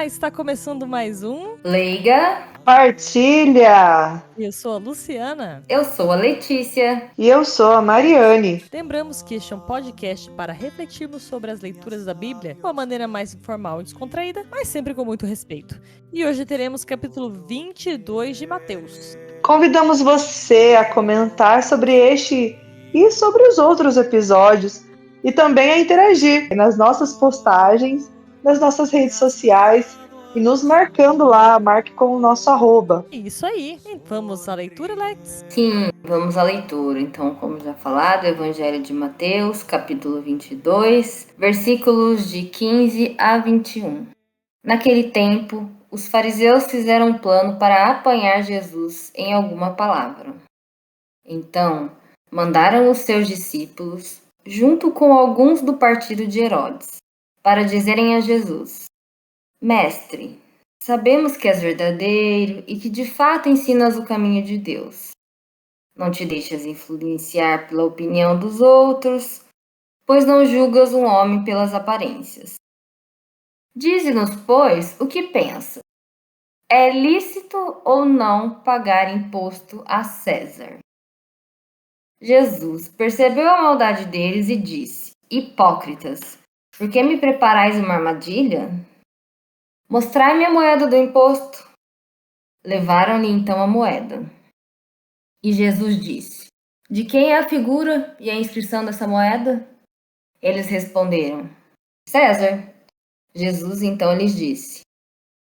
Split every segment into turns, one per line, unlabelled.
Está começando mais um.
Leiga,
Partilha!
Eu sou a Luciana.
eu sou a Letícia.
E eu sou a Mariane.
Lembramos que este é um podcast para refletirmos sobre as leituras da Bíblia de uma maneira mais informal e descontraída, mas sempre com muito respeito. E hoje teremos capítulo 22 de Mateus.
Convidamos você a comentar sobre este e sobre os outros episódios e também a interagir nas nossas postagens, nas nossas redes sociais e nos marcando lá, marque com o nosso @.
Isso aí. Vamos à leitura, Lex?
Sim, vamos à leitura. Então, como já falado, Evangelho de Mateus, capítulo 22, versículos de 15 a 21. Naquele tempo, os fariseus fizeram um plano para apanhar Jesus em alguma palavra. Então, mandaram os seus discípulos, junto com alguns do partido de Herodes, para dizerem a Jesus: Mestre, sabemos que és verdadeiro e que de fato ensinas o caminho de Deus. Não te deixas influenciar pela opinião dos outros, pois não julgas um homem pelas aparências. Dize-nos, pois, o que pensa. É lícito ou não pagar imposto a César? Jesus percebeu a maldade deles e disse: Hipócritas, por que me preparais uma armadilha? Mostrai-me a moeda do imposto. Levaram-lhe então a moeda. E Jesus disse: De quem é a figura e a inscrição dessa moeda? Eles responderam: César. Jesus então lhes disse: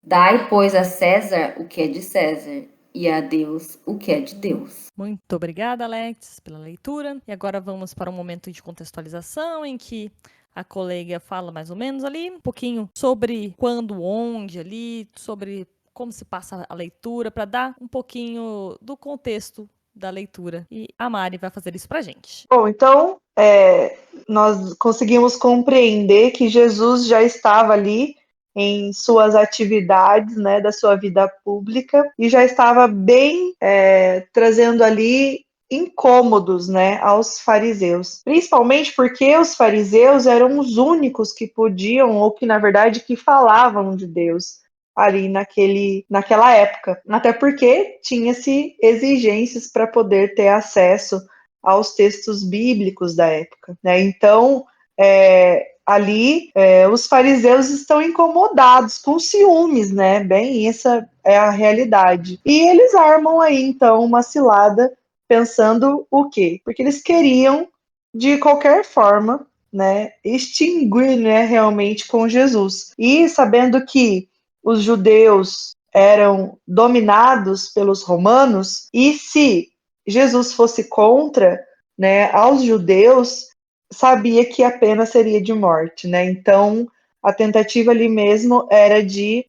Dai, pois, a César o que é de César, e a Deus o que é de Deus.
Muito obrigada, Alex, pela leitura. E agora vamos para um momento de contextualização em que a colega fala mais ou menos ali um pouquinho sobre quando, onde ali, sobre como se passa a leitura, para dar um pouquinho do contexto da leitura. E a Mari vai fazer isso pra gente.
Bom, então nós conseguimos compreender que Jesus já estava ali em suas atividades, né, da sua vida pública e já estava bem trazendo ali incômodos, né, aos fariseus, principalmente porque os fariseus eram os únicos que podiam ou que na verdade que falavam de Deus ali naquela época, até porque tinha-se exigências para poder ter acesso aos textos bíblicos da época, né? Então, os fariseus estão incomodados, com ciúmes, né? Bem, essa é a realidade. E eles armam aí, então, uma cilada pensando o quê? Porque eles queriam, de qualquer forma, né, extinguir, né, realmente com Jesus. E sabendo que os judeus eram dominados pelos romanos, e se Jesus fosse contra, né, aos judeus, sabia que a pena seria de morte, né? Então a tentativa ali mesmo era de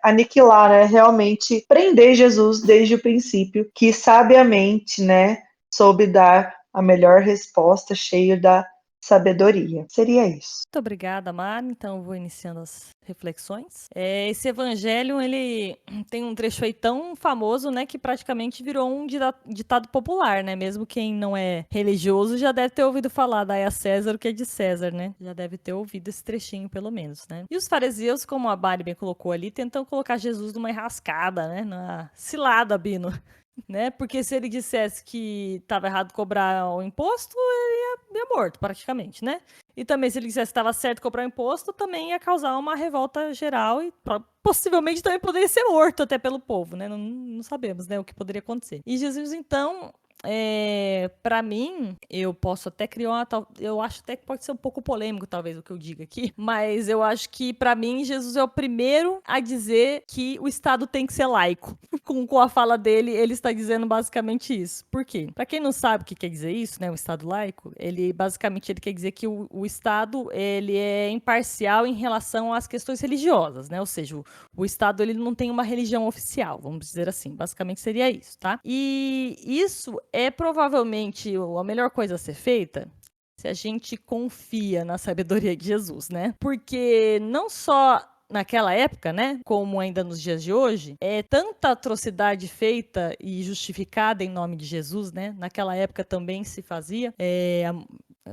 aniquilar, né, realmente prender Jesus desde o princípio, que sabiamente, né, soube dar a melhor resposta, cheio da sabedoria. Seria isso.
Muito obrigada, Mari. Então, eu vou iniciando as reflexões. Esse evangelho, ele tem um trecho aí tão famoso, né, que praticamente virou um ditado popular, né? Mesmo quem não é religioso já deve ter ouvido falar, dai a César o que é de César, né? Já deve ter ouvido esse trechinho, pelo menos, né? E os fariseus, como a Mari bem colocou ali, tentam colocar Jesus numa enrascada, né? Na cilada, Bino. Né? Porque se ele dissesse que estava errado cobrar o imposto, ele ia morto, praticamente, né? E também, se ele dissesse que estava certo cobrar o imposto, também ia causar uma revolta geral e possivelmente também poderia ser morto até pelo povo, né? Não sabemos, né, o que poderia acontecer. E Jesus, então, para mim, eu posso até criar eu acho até que pode ser um pouco polêmico, talvez, o que eu diga aqui, mas eu acho que, para mim, Jesus é o primeiro a dizer que o Estado tem que ser laico. Com a fala dele, ele está dizendo basicamente isso. Por quê? Para quem não sabe o que quer dizer isso, né, o Estado laico, ele quer dizer que o Estado, ele é imparcial em relação às questões religiosas, né? Ou seja, o Estado, ele não tem uma religião oficial, vamos dizer assim. Basicamente seria isso, tá? E isso é provavelmente a melhor coisa a ser feita se a gente confia na sabedoria de Jesus, né? Porque não só naquela época, né, como ainda nos dias de hoje, é tanta atrocidade feita e justificada em nome de Jesus, né? Naquela época também se fazia,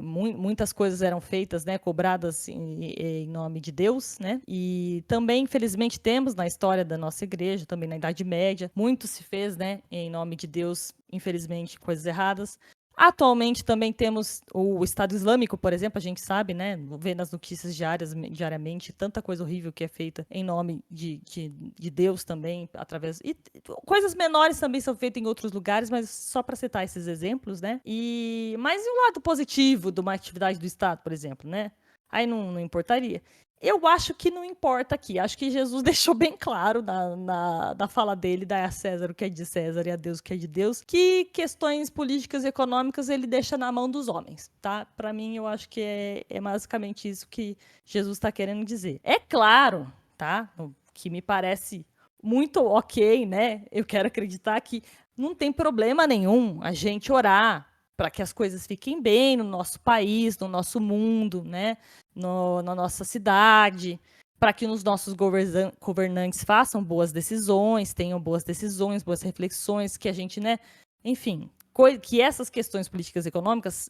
muitas coisas eram feitas, né, cobradas em nome de Deus, né? E também, infelizmente, temos na história da nossa igreja, também na Idade Média, muito se fez, né, em nome de Deus, infelizmente, coisas erradas. Atualmente também temos o Estado Islâmico, por exemplo, a gente sabe, né, vê nas notícias diariamente, tanta coisa horrível que é feita em nome de Deus também, através... E coisas menores também são feitas em outros lugares, mas só para citar esses exemplos, né? Mas e o lado positivo de uma atividade do Estado, por exemplo, né? Aí não importaria. Eu acho que não importa aqui. Acho que Jesus deixou bem claro na fala dele, dar a César o que é de César e a Deus o que é de Deus, que questões políticas e econômicas ele deixa na mão dos homens, tá? Para mim, eu acho que é basicamente isso que Jesus está querendo dizer. É claro, tá? Que me parece muito ok, né? Eu quero acreditar que não tem problema nenhum a gente orar para que as coisas fiquem bem no nosso país, no nosso mundo, né? Na nossa cidade, para que os nossos governantes façam boas decisões, tenham boas decisões, boas reflexões, que a gente, né, enfim, que essas questões políticas e econômicas,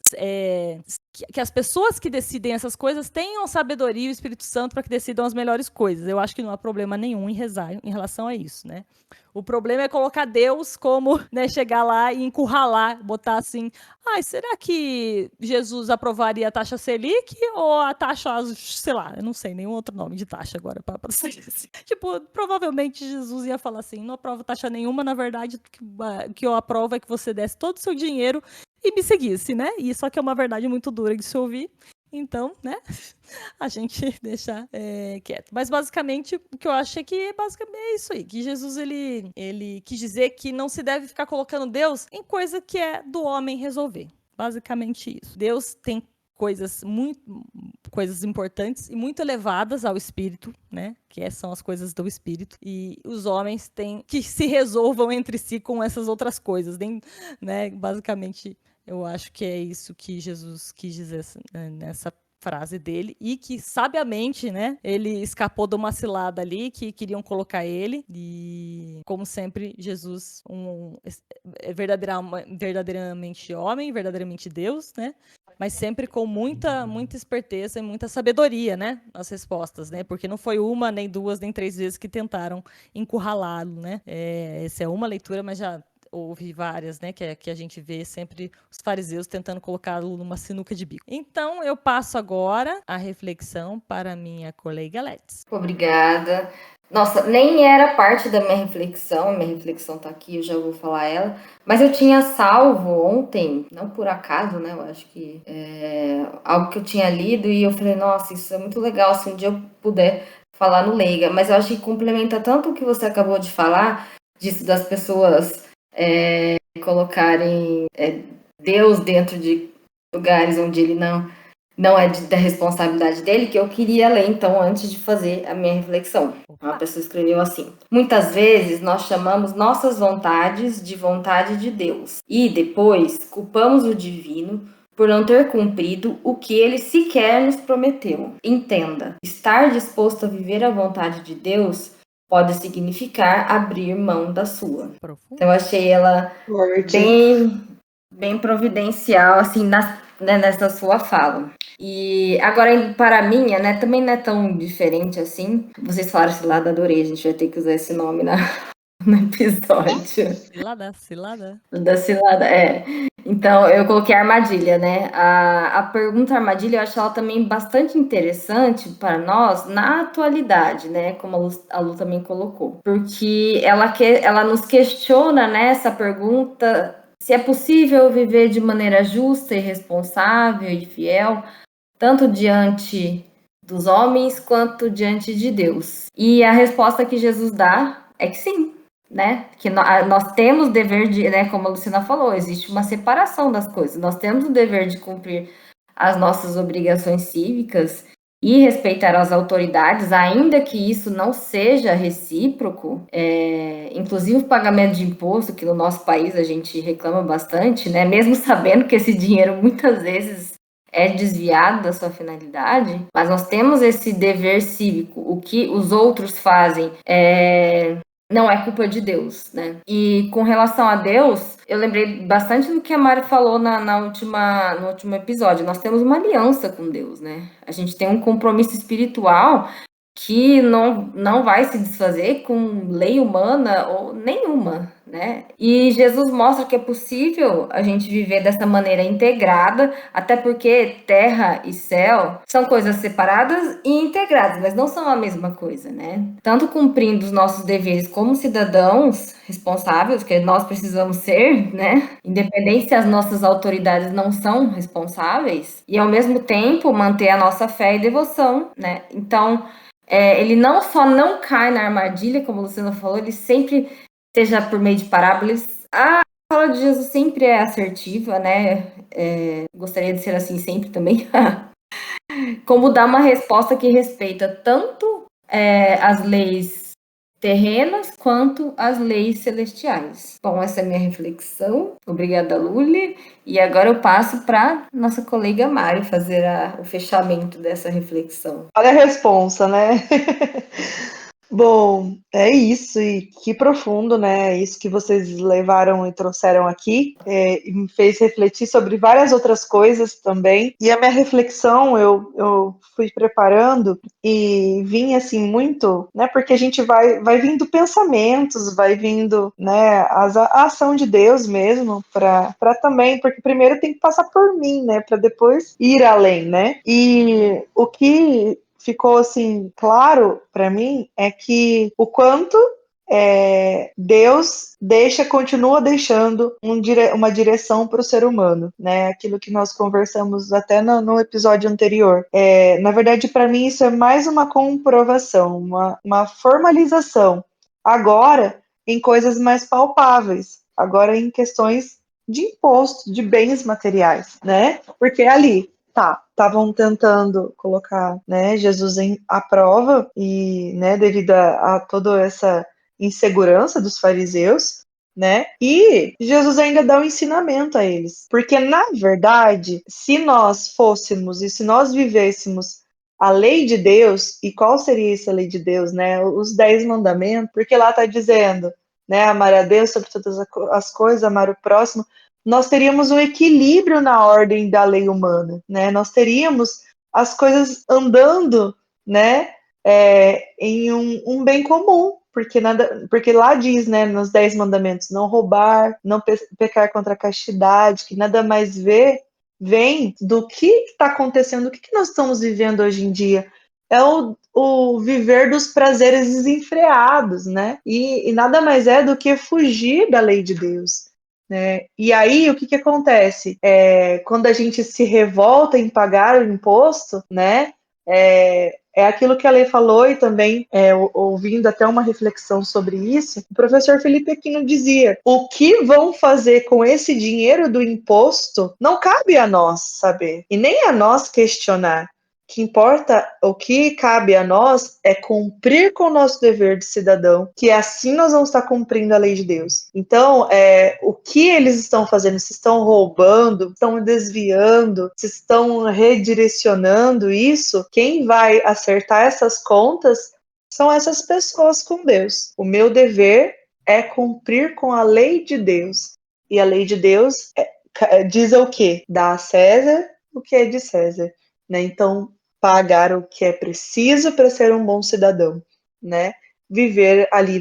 que as pessoas que decidem essas coisas tenham sabedoria e o Espírito Santo para que decidam as melhores coisas. Eu acho que não há problema nenhum em rezar em relação a isso, né? O problema é colocar Deus como, né, chegar lá e encurralar, botar assim, será que Jesus aprovaria a taxa Selic ou a taxa, sei lá, eu não sei nenhum outro nome de taxa agora para ser assim. Tipo, provavelmente Jesus ia falar assim, não aprovo taxa nenhuma, na verdade, o que eu aprovo é que você desse todo o seu dinheiro e me seguisse, né? E só que é uma verdade muito dura de se ouvir. Então, né, a gente deixa quieto. Mas, basicamente, o que eu acho é que basicamente é isso aí. Que Jesus, ele quis dizer que não se deve ficar colocando Deus em coisa que é do homem resolver. Basicamente isso. Deus tem coisas importantes e muito elevadas ao espírito, né? Que são as coisas do espírito. E os homens têm que se resolvam entre si com essas outras coisas, né? Basicamente, eu acho que é isso que Jesus quis dizer nessa frase dele, e que sabiamente, né, ele escapou de uma cilada ali que queriam colocar ele, e como sempre Jesus é verdadeiramente homem, verdadeiramente Deus, né, mas sempre com muita esperteza e muita sabedoria, né, nas respostas, né, porque não foi uma, nem duas, nem três vezes que tentaram encurralá-lo, né, essa é uma leitura, mas já houve várias, né, que a gente vê sempre os fariseus tentando colocá-lo numa sinuca de bico. Então, eu passo agora a reflexão para minha colega Let's.
Obrigada. Nossa, nem era parte da minha reflexão tá aqui, eu já vou falar ela, mas eu tinha salvo ontem, não por acaso, né, eu acho que algo que eu tinha lido e eu falei, nossa, isso é muito legal, se um dia eu puder falar no Leiga, mas eu acho que complementa tanto o que você acabou de falar, disso das pessoas colocarem Deus dentro de lugares onde ele não é da responsabilidade dele, que eu queria ler, então, antes de fazer a minha reflexão. Uma pessoa escreveu assim: muitas vezes nós chamamos nossas vontades de vontade de Deus e depois culpamos o divino por não ter cumprido o que ele sequer nos prometeu. Entenda, estar disposto a viver a vontade de Deus pode significar abrir mão da sua. Então, eu achei ela bem providencial, assim, nessa sua fala. E agora, para a minha, né, também não é tão diferente assim. Vocês falaram cilada, adorei, a gente vai ter que usar esse nome no episódio.
Cilada.
Da cilada, Então, eu coloquei armadilha, né? A pergunta armadilha, eu acho ela também bastante interessante para nós na atualidade, né? Como a Lu também colocou. Porque ela nos questiona, né, essa pergunta, se é possível viver de maneira justa e responsável e fiel, tanto diante dos homens quanto diante de Deus. E a resposta que Jesus dá é que sim. Né? Que nós temos o dever de, né, como a Luciana falou, existe uma separação das coisas. Nós temos o dever de cumprir as nossas obrigações cívicas e respeitar as autoridades, ainda que isso não seja recíproco, inclusive o pagamento de imposto, que no nosso país a gente reclama bastante, né? Mesmo sabendo que esse dinheiro muitas vezes é desviado da sua finalidade, mas nós temos esse dever cívico. O que os outros fazem não é culpa de Deus, né? E com relação a Deus, Eu lembrei bastante do que a Mari falou no último episódio. Nós temos uma aliança com Deus, né? A gente tem um compromisso espiritual que não vai se desfazer com lei humana ou nenhuma, né? E Jesus mostra que é possível a gente viver dessa maneira integrada, até porque terra e céu são coisas separadas e integradas, mas não são a mesma coisa, né? Tanto cumprindo os nossos deveres como cidadãos responsáveis, que nós precisamos ser, né? Independente se as nossas autoridades não são responsáveis, e ao mesmo tempo manter a nossa fé e devoção, né? Então, ele não só não cai na armadilha, como a Luciana falou, ele sempre, seja por meio de parábolas, a fala de Jesus sempre é assertiva, né? Gostaria de ser assim sempre também. Como dar uma resposta que respeita tanto as leis terrenas quanto as leis celestiais. Bom, essa é a minha reflexão. Obrigada, Luli. E agora eu passo para nossa colega Mari fazer o fechamento dessa reflexão.
Olha a responsa, né? Bom, é isso, e que profundo, né? Isso que vocês levaram e trouxeram aqui, e me fez refletir sobre várias outras coisas também. E a minha reflexão, eu fui preparando e vim assim muito, né? Porque a gente vai vindo pensamentos, vai vindo, né? A ação de Deus mesmo, para também, porque primeiro tem que passar por mim, né? Para depois ir além, né? E o que ficou assim claro para mim é que o quanto Deus continua deixando uma direção para o ser humano, né? Aquilo que nós conversamos até no episódio anterior. Na verdade, para mim, isso é mais uma comprovação, uma formalização. Agora, em coisas mais palpáveis, agora em questões de imposto, de bens materiais, né? Porque ali estavam tentando colocar, né, Jesus à prova e, né, devido a toda essa insegurança dos fariseus, né? E Jesus ainda dá um ensinamento a eles, porque na verdade, se nós fôssemos e se nós vivêssemos a lei de Deus, e qual seria essa lei de Deus, né? Os 10 mandamentos, porque lá está dizendo, né, amar a Deus sobre todas as coisas, amar o próximo. Nós teríamos um equilíbrio na ordem da lei humana, né? Nós teríamos as coisas andando, né, em um bem comum, porque lá diz, né, nos 10 mandamentos, não roubar, não pecar contra a castidade, que nada mais vem do que está acontecendo, o que nós estamos vivendo hoje em dia. É o viver dos prazeres desenfreados, né? E nada mais é do que fugir da lei de Deus. Né? E aí, o que acontece? Quando a gente se revolta em pagar o imposto, né? É aquilo que a Lei falou, e também ouvindo até uma reflexão sobre isso, o professor Felipe Aquino dizia: o que vão fazer com esse dinheiro do imposto não cabe a nós saber, e nem a nós questionar. Que importa, o que cabe a nós é cumprir com o nosso dever de cidadão, que assim nós vamos estar cumprindo a lei de Deus. Então, o que eles estão fazendo? Se estão roubando, estão desviando, se estão redirecionando isso, quem vai acertar essas contas são essas pessoas com Deus. O meu dever é cumprir com a lei de Deus. E a lei de Deus diz o quê? Dá a César o que é de César. Né? Então, pagar o que é preciso para ser um bom cidadão, né? Viver ali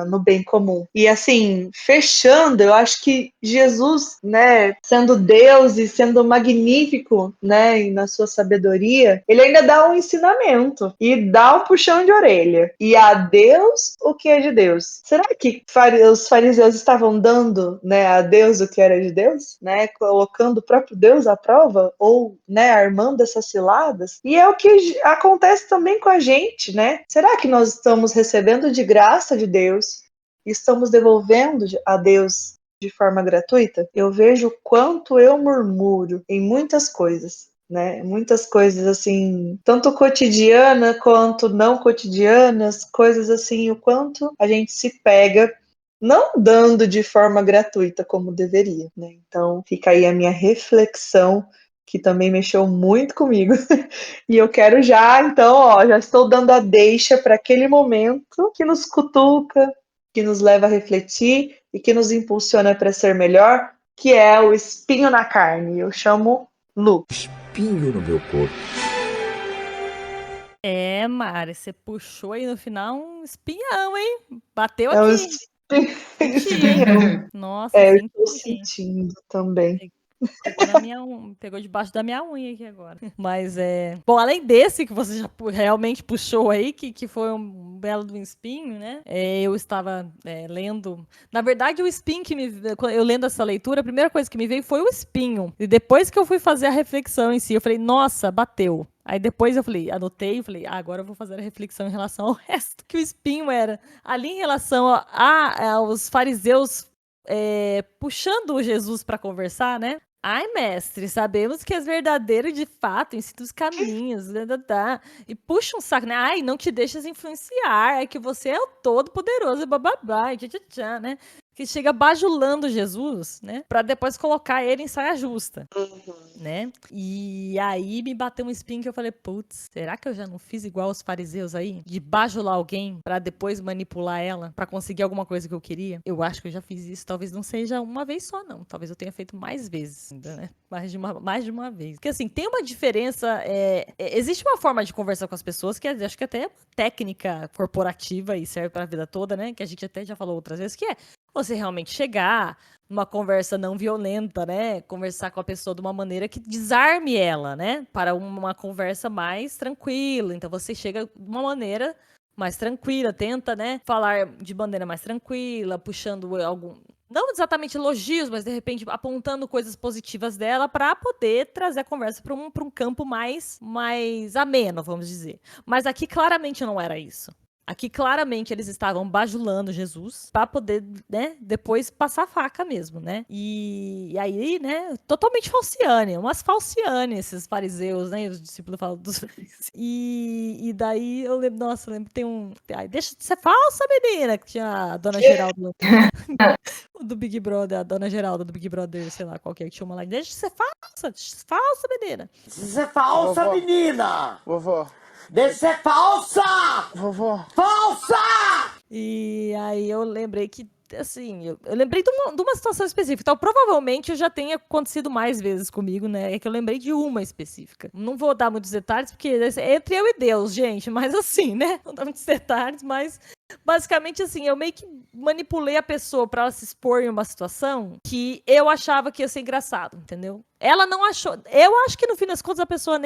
no bem comum. E assim, fechando, eu acho que Jesus, né, sendo Deus e sendo magnífico, né, e na sua sabedoria, ele ainda dá um ensinamento e dá um puxão de orelha. E a Deus o que é de Deus. Será que os fariseus estavam dando, né, a Deus o que era de Deus, né, colocando o próprio Deus à prova ou, né, armando essas ciladas? E é o que acontece também com a gente, né? Será que nós estamos recebendo de graça de Deus e estamos devolvendo a Deus de forma gratuita? Eu vejo o quanto eu murmuro em muitas coisas, né? Muitas coisas assim, tanto cotidiana quanto não cotidianas, coisas assim, o quanto a gente se pega não dando de forma gratuita como deveria, né? Então, fica aí a minha reflexão, que também mexeu muito comigo. E eu quero já, então, já estou dando a deixa para aquele momento que nos cutuca, que nos leva a refletir e que nos impulsiona para ser melhor, que é o espinho na carne. Eu chamo Lu.
Espinho no meu corpo.
Mari, você puxou aí no final um espinhão, hein? Bateu
É um
aqui. Senti, hein?
espinhão.
Nossa,
Eu
senti
estou
aqui.
sentindo também.
Pegou debaixo da minha unha aqui agora. Mas Bom, além desse que você já realmente puxou aí, que foi um belo do espinho, né? Eu estava lendo. Na verdade, o espinho quando eu lendo essa leitura, a primeira coisa que me veio foi o espinho. E depois que eu fui fazer a reflexão em si, eu falei, nossa, bateu. Aí depois eu falei, anotei e falei, agora eu vou fazer a reflexão em relação ao resto. Que o espinho era ali em relação aos fariseus puxando Jesus para conversar, né? Ai, mestre, sabemos que és verdadeiro de fato, ensina os caminhos, e puxa um saco, né? Ai, não te deixas influenciar, é que você é o todo-poderoso, bababá, tchá, né? Que chega bajulando Jesus, né? Pra depois colocar ele em saia justa, né? E aí me bateu um espinho que eu falei, putz, será que eu já não fiz igual os fariseus aí? De bajular alguém pra depois manipular ela pra conseguir alguma coisa que eu queria? Eu acho que eu já fiz isso, talvez não seja uma vez só, não. Talvez eu tenha feito mais vezes, né? Mais de uma vez. Porque assim, tem uma diferença, existe uma forma de conversar com as pessoas que acho que até é técnica corporativa e serve pra vida toda, né? Que a gente até já falou outras vezes, que é você realmente chegar numa conversa não violenta, né? Conversar com a pessoa de uma maneira que desarme ela, né? Para uma conversa mais tranquila. Então você chega de uma maneira mais tranquila, tenta, né? Falar de maneira mais tranquila, puxando não exatamente elogios, mas de repente apontando coisas positivas dela para poder trazer a conversa para um campo mais ameno, vamos dizer. Mas aqui claramente não era isso. Aqui, claramente, eles estavam bajulando Jesus para poder, né, depois passar a faca mesmo, né? E aí, né, totalmente falciane, umas falciane, esses fariseus, né? Os discípulos falam dos fariseus. E daí eu lembro, nossa, eu lembro que tem um. Ai, deixa de ser falsa, menina! Que tinha a dona Geralda do Big Brother, a dona Geralda do Big Brother, sei lá, qualquer que tinha uma lá. Deixa de ser falsa, menina!
Deixa de ser falsa,
Vovó.
menina!
Vovó,
Deixa de ser falsa!
vovó.
Falsa!
E aí eu lembrei que, assim, eu lembrei de uma situação específica. Então, provavelmente, já tenha acontecido mais vezes comigo, né? É que eu lembrei de uma específica. Não vou dar muitos detalhes, porque é entre eu e Deus, gente. Mas assim, né? Não dá muitos detalhes, mas basicamente, assim, eu meio que manipulei a pessoa pra ela se expor em uma situação que eu achava que ia ser engraçado, entendeu? Ela não achou. Eu acho que no fim das contas a pessoa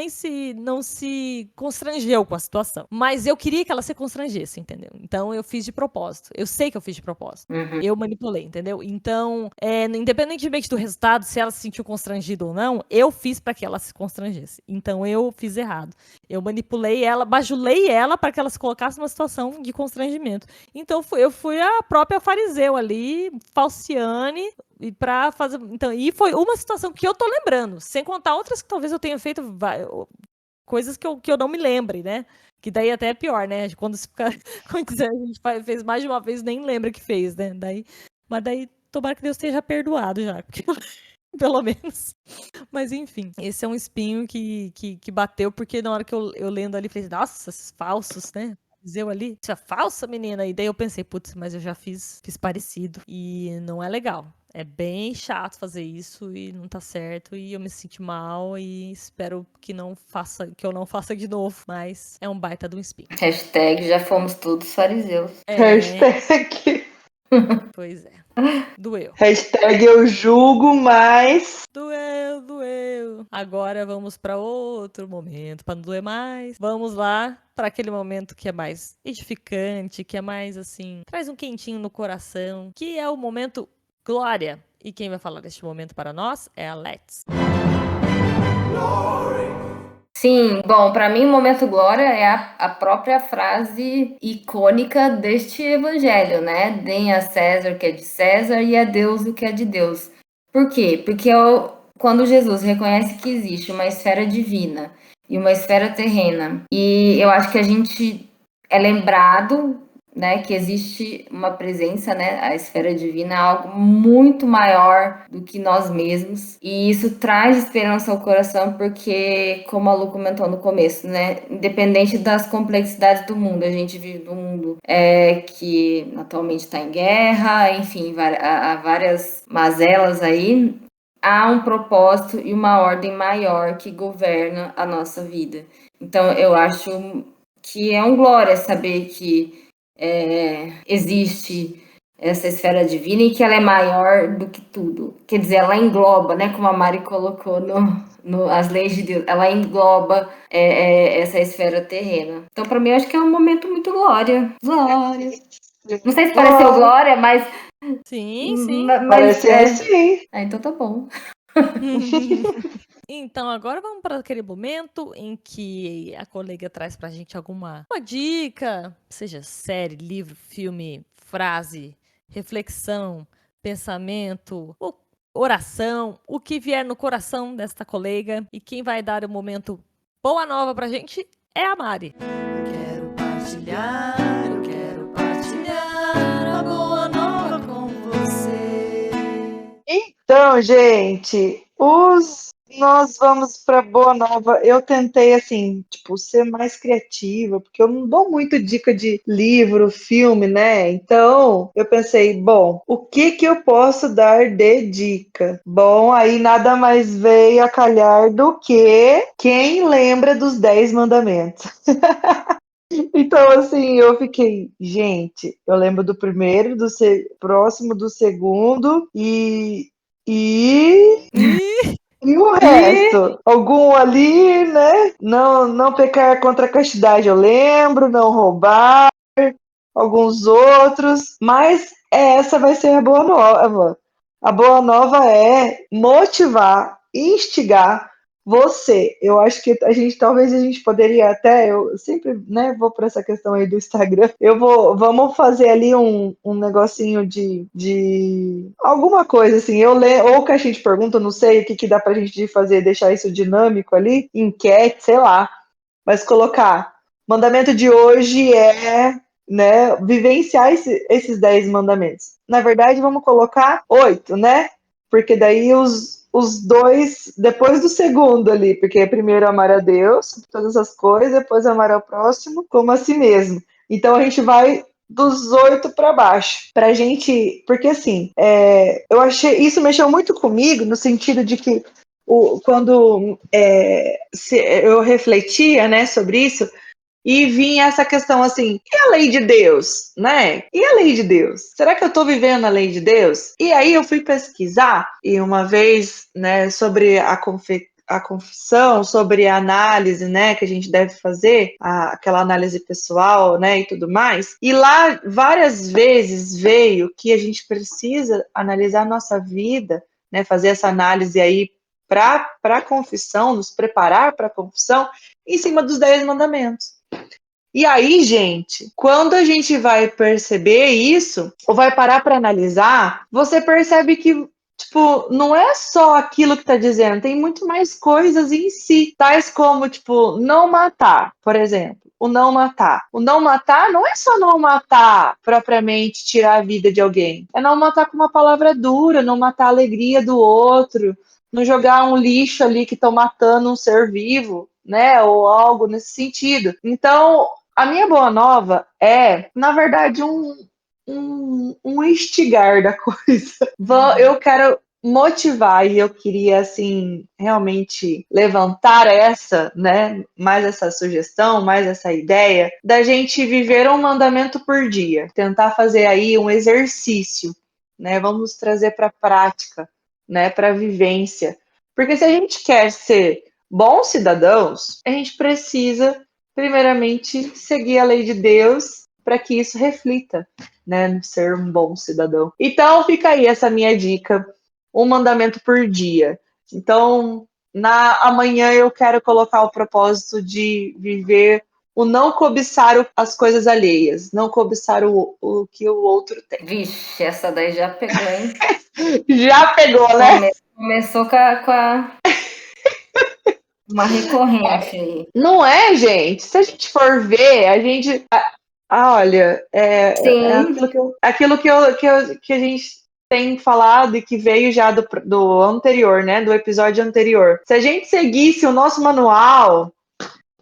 não se constrangeu com a situação. Mas eu queria que ela se constrangesse, entendeu? Então eu fiz de propósito. Eu sei que eu fiz de propósito. Eu manipulei, entendeu? Então, independentemente do resultado, se ela se sentiu constrangida ou não, eu fiz pra que ela se constrangesse. Então eu fiz errado. Eu manipulei ela, bajulei ela pra que ela se colocasse numa situação de constrangimento. Então eu fui a própria fariseu ali, falciane, e para fazer. Então, e foi uma situação que eu tô lembrando, sem contar outras que talvez eu tenha feito coisas que eu não me lembre, né? Que daí até é pior, né? Quando a gente fez mais de uma vez, nem lembra que fez, né? Mas daí, tomara que Deus esteja perdoado já, porque, pelo menos. Mas enfim, esse é um espinho que bateu, porque na hora que eu lendo ali, falei, nossa, esses falsos, né? Eu ali, isso é falsa, menina. E daí eu pensei, putz, mas eu já fiz parecido. E não é legal. É bem chato fazer isso e não tá certo. E eu me senti mal e espero que eu não faça de novo. Mas é um baita de um espinho.
Hashtag já fomos todos fariseus.
Hashtag.
Pois é. Doeu.
Hashtag eu julgo, mas.
Doeu. Agora vamos para outro momento, para não doer mais. Vamos lá para aquele momento que é mais edificante, que é mais assim, traz um quentinho no coração, que é o momento glória. E quem vai falar deste momento para nós é a Let's.
Sim, bom, para mim o momento glória é a própria frase icônica deste evangelho, né? Deem a César o que é de César e a Deus o que é de Deus. Por quê? Porque quando Jesus reconhece que existe uma esfera divina e uma esfera terrena, e eu acho que a gente é lembrado né, que existe uma presença, né, a esfera divina é algo muito maior do que nós mesmos, e isso traz esperança ao coração, porque, como a Lu comentou no começo, né, independente das complexidades do mundo, a gente vive num mundo que atualmente está em guerra, enfim, há várias mazelas aí, há um propósito e uma ordem maior que governa a nossa vida. Então, eu acho que é um glória saber que existe essa esfera divina e que ela é maior do que tudo. Quer dizer, ela engloba, né? Como a Mari colocou as leis de Deus, ela engloba essa esfera terrena. Então, para mim, eu acho que é um momento muito glória. Glória. Não sei se pareceu glória, mas...
Sim, sim.
Pareceu sim.
Então tá bom.
Então, agora vamos para aquele momento em que a colega traz pra gente uma dica, seja série, livro, filme, frase, reflexão, pensamento, oração, o que vier no coração desta colega. E quem vai dar o momento boa nova pra gente é a Mari. Eu quero partilhar a boa nova com você.
Então, gente, nós vamos para Boa Nova. Eu tentei, assim, tipo, ser mais criativa, porque eu não dou muito dica de livro, filme, né? Então, eu pensei, bom, o que eu posso dar de dica? Bom, aí nada mais veio a calhar do que quem lembra dos 10 mandamentos. Então, assim, eu fiquei, gente, eu lembro do primeiro, próximo do segundo e o resto? Algum ali, né? Não pecar contra a castidade, eu lembro, não roubar, alguns outros, mas essa vai ser a boa nova. A boa nova é motivar, instigar você. Eu acho que talvez a gente poderia até, eu sempre, né, vou para essa questão aí do Instagram. Vamos fazer ali um negocinho de alguma coisa assim. Ou que a gente pergunta, não sei o que dá pra gente fazer, deixar isso dinâmico ali, enquete, sei lá. Mas colocar, mandamento de hoje é, né, vivenciar esses 10 mandamentos. Na verdade, vamos colocar 8, né? Porque daí os dois, depois do segundo ali, porque primeiro amar a Deus, todas as coisas, depois amar ao próximo como a si mesmo. Então a gente vai dos 8 para baixo, pra gente, porque assim, eu achei, isso mexeu muito comigo, no sentido de que quando eu refletia, né, sobre isso, e vinha essa questão assim, e a lei de Deus, né? E a lei de Deus? Será que eu estou vivendo a lei de Deus? E aí eu fui pesquisar, e uma vez, né, sobre a confissão, sobre a análise, né, que a gente deve fazer, aquela análise pessoal, né, e tudo mais. E lá várias vezes veio que a gente precisa analisar a nossa vida, né, fazer essa análise aí para a confissão, nos preparar para a confissão, em cima dos 10 mandamentos. E aí, gente, quando a gente vai perceber isso, ou vai parar para analisar, você percebe que, tipo, não é só aquilo que está dizendo, tem muito mais coisas em si, tais como, tipo, não matar, por exemplo. O não matar. O não matar não é só não matar propriamente tirar a vida de alguém. É não matar com uma palavra dura, não matar a alegria do outro, não jogar um lixo ali que estão matando um ser vivo, né? Ou algo nesse sentido. Então, a minha boa nova é, na verdade, um instigar da coisa. Eu quero motivar e eu queria, assim, realmente levantar mais essa sugestão, mais essa ideia da gente viver um mandamento por dia. Tentar fazer aí um exercício, né? Vamos trazer para a prática, né? Para a vivência. Porque se a gente quer ser bons cidadãos, a gente precisa primeiramente, seguir a lei de Deus para que isso reflita, né, no ser um bom cidadão. Então, fica aí essa minha dica, um mandamento por dia. Então, amanhã eu quero colocar o propósito de viver o não cobiçar as coisas alheias, não cobiçar o que o outro tem.
Vixe, essa daí já pegou, hein?
Já pegou, né?
Começou com uma recorrente aí.
Não é, gente? Se a gente for ver, Olha, é
Sim.
aquilo que a gente tem falado e que veio já do anterior, né? Do episódio anterior. Se a gente seguisse o nosso manual,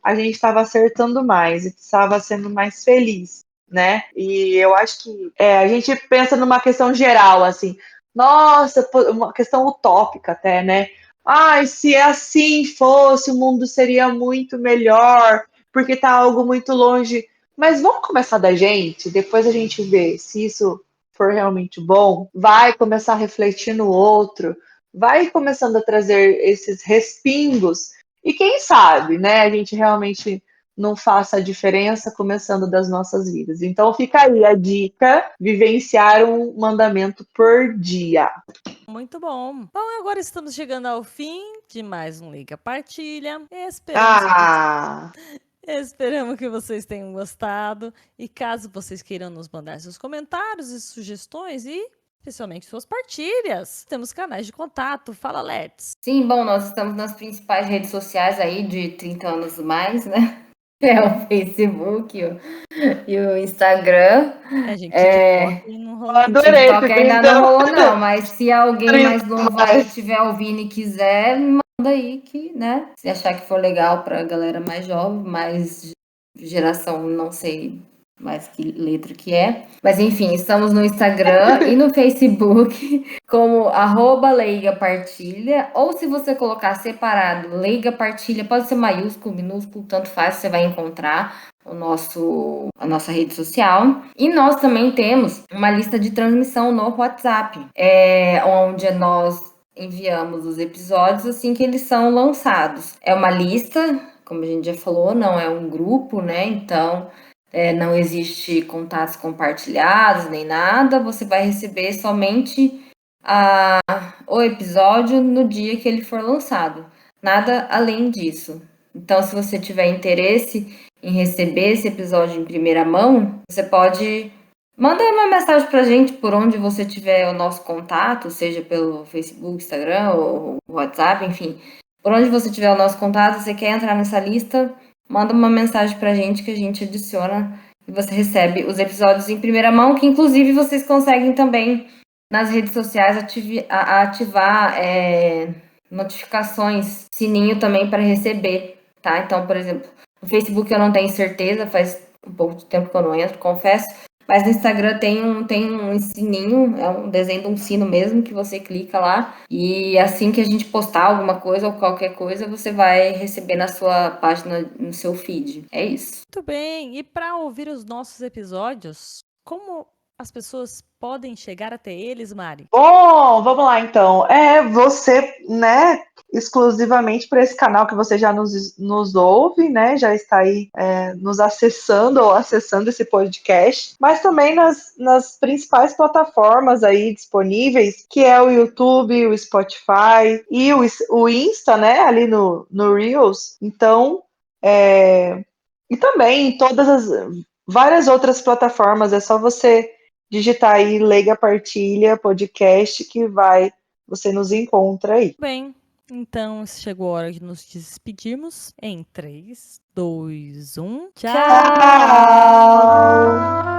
a gente estava acertando mais e estava sendo mais feliz, né? E eu acho que a gente pensa numa questão geral, assim, nossa, uma questão utópica até, né? Ai, se assim fosse, o mundo seria muito melhor, porque tá algo muito longe. Mas vamos começar da gente, depois a gente vê se isso for realmente bom, vai começar a refletir no outro, vai começando a trazer esses respingos e quem sabe, né, a gente realmente não faça a diferença começando das nossas vidas. Então fica aí a dica, vivenciar um mandamento por dia.
Muito bom. Bom, agora estamos chegando ao fim de mais um Liga Partilha.
Ah,
Esperamos que vocês tenham gostado. E caso vocês queiram nos mandar seus comentários e sugestões e especialmente suas partilhas, temos canais de contato. Fala, Let's.
Sim, bom, nós estamos nas principais redes sociais aí de 30 anos mais, né? É o Facebook e o Instagram.
É, gente, TikTok não
eu
rolou
O
ainda.
adorei
TikTok
esse
ainda não
30,
rolou, não, mas se alguém
30
mais novo aí estiver ouvindo e quiser, me manda aí que, né? Se achar que for legal pra galera mais jovem, mais geração, não sei mais que letra que é. Mas enfim, estamos no Instagram e no Facebook como @leigapartilha, ou se você colocar separado, Leiga Partilha, pode ser maiúsculo, minúsculo, tanto faz, você vai encontrar a nossa rede social. E nós também temos uma lista de transmissão no WhatsApp, onde nós enviamos os episódios assim que eles são lançados. É uma lista, como a gente já falou, não é um grupo, né? Então, não existe contatos compartilhados nem nada. Você vai receber somente o episódio no dia que ele for lançado. Nada além disso. Então, se você tiver interesse em receber esse episódio em primeira mão, você pode mandar uma mensagem pra gente por onde você tiver o nosso contato, seja pelo Facebook, Instagram ou WhatsApp, enfim. Por onde você tiver o nosso contato, você quer entrar nessa lista, manda uma mensagem pra gente que a gente adiciona e você recebe os episódios em primeira mão, que inclusive vocês conseguem também nas redes sociais ativar notificações, sininho também para receber, tá? Então, por exemplo, no Facebook eu não tenho certeza, faz um pouco de tempo que eu não entro, confesso. Mas no Instagram tem um sininho, é um desenho de um sino mesmo, que você clica lá. E assim que a gente postar alguma coisa ou qualquer coisa, você vai receber na sua página, no seu feed. É isso.
Muito bem. E para ouvir os nossos episódios, como as pessoas podem chegar até eles, Mari?
Bom, vamos lá então. Você, né, exclusivamente para esse canal que você já nos ouve, né, já está aí nos acessando ou acessando esse podcast, mas também nas principais plataformas aí disponíveis, que é o YouTube, o Spotify e o Insta, né, ali no Reels. Então, e também em todas as várias outras plataformas, é só você digitar aí Leiga Partilha Podcast que você nos encontra aí.
Bem, então chegou a hora de nos despedirmos em 3, 2, 1. Tchau!
Tchau!